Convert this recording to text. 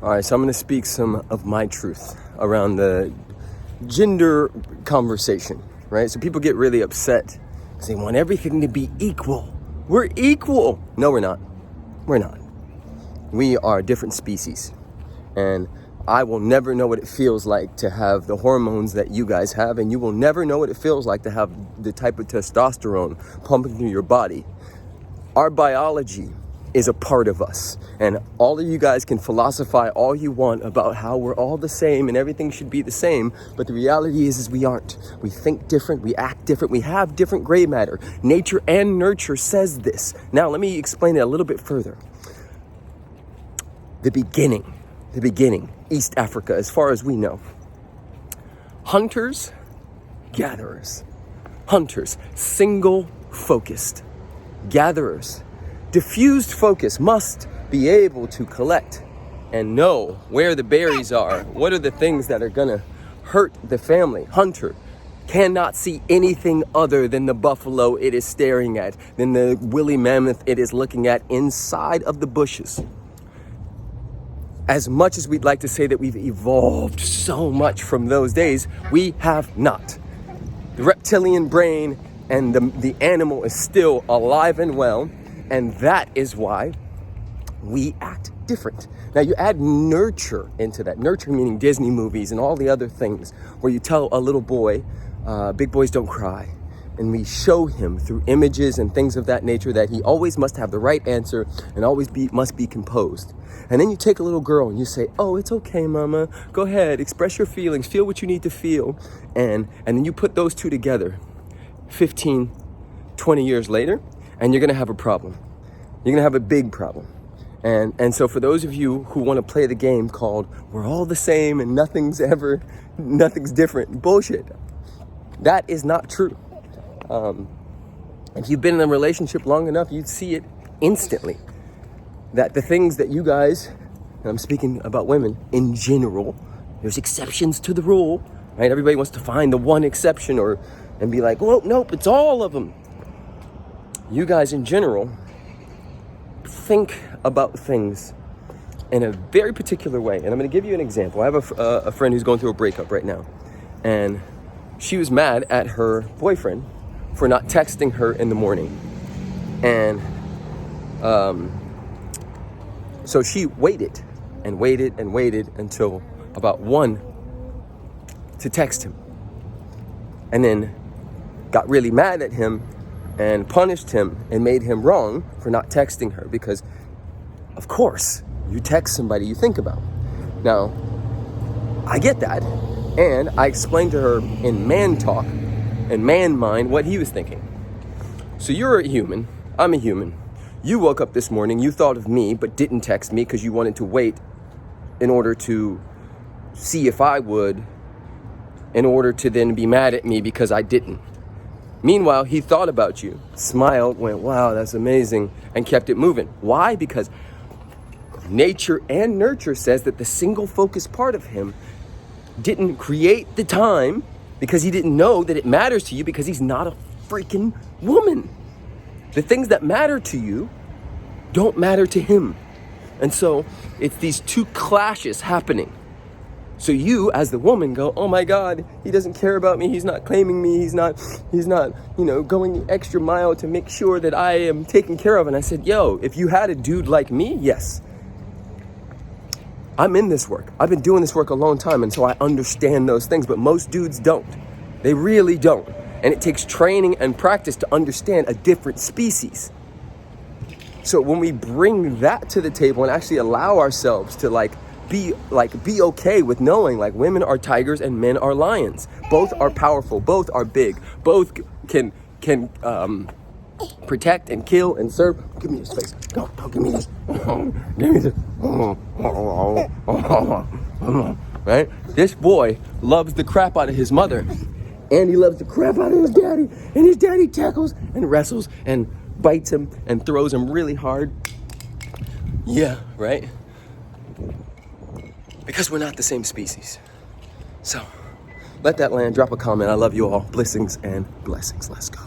All right, so I'm going to speak some of my truth around the gender conversation, right? So people get really upset because they want everything to be equal. We're equal. No, we're not. We're not. We are different species. And I will never know what it feels like to have the hormones that you guys have, and you will never know what it feels like to have the type of testosterone pumping through your body. Our biology is a part of us, and all of you guys can philosophize all you want about how we're all the same and everything should be the same, but the reality is we aren't. We think different, we act different, we have different gray matter. Nature and nurture says this. Now let me explain it a little bit further. The beginning, East Africa, as far as we know. Hunters, gatherers. Hunters, single focused. Gatherers, diffused focus, must be able to collect and know where the berries are. What are the things that are gonna hurt the family? Hunter cannot see anything other than the buffalo it is staring at, than the woolly mammoth it is looking at inside of the bushes. As much as we'd like to say that we've evolved so much from those days, we have not. The reptilian brain and the animal is still alive and well, and that is why we act different. Now you add nurture into that. Nurture meaning Disney movies and all the other things where you tell a little boy, big boys don't cry. And we show him through images and things of that nature that he always must have the right answer and always must be composed. And then you take a little girl and you say, oh, it's okay, mama. Go ahead, express your feelings, feel what you need to feel. And then you put those two together 15, 20 years later, and you're gonna have a problem. You're gonna have a big problem. And so for those of you who wanna play the game called, we're all the same and nothing's different, bullshit. That is not true. If you've been in a relationship long enough, you'd see it instantly. That the things that you guys, and I'm speaking about women in general, there's exceptions to the rule, right? Everybody wants to find the one exception and be like, well, nope, it's all of them. You guys in general think about things in a very particular way. And I'm gonna give you an example. I have a friend who's going through a breakup right now. And she was mad at her boyfriend for not texting her in the morning. And so she waited until about 1 to text him. And then got really mad at him and punished him and made him wrong for not texting her, because of course you text somebody you think about. Now, I get that. And I explained to her in man talk and man mind what he was thinking. So you're a human, I'm a human. You woke up this morning, you thought of me, but didn't text me because you wanted to wait in order to see if I would, in order to then be mad at me because I didn't. Meanwhile, he thought about you, smiled, went, wow, that's amazing, and kept it moving. Why? Because nature and nurture says that the single focus part of him didn't create the time because he didn't know that it matters to you, because he's not a freaking woman. The things that matter to you don't matter to him. And so it's these two clashes happening. So you, as the woman, go, oh my God, he doesn't care about me. He's not claiming me. He's not, going the extra mile to make sure that I am taken care of. And I said, yo, if you had a dude like me, yes. I'm in this work. I've been doing this work a long time, and so I understand those things, but most dudes don't. They really don't. And it takes training and practice to understand a different species. So when we bring that to the table and actually allow ourselves to be okay with knowing women are tigers and men are lions. Both are powerful, both are big, both can protect and kill and serve. Give me this face. Don't give me this. Give me this. Right? This boy loves the crap out of his mother, and he loves the crap out of his daddy, and his daddy tackles and wrestles and bites him and throws him really hard. Yeah, right? Because we're not the same species. So let that land. Drop a comment. I love you all. Blessings and blessings. Let's go.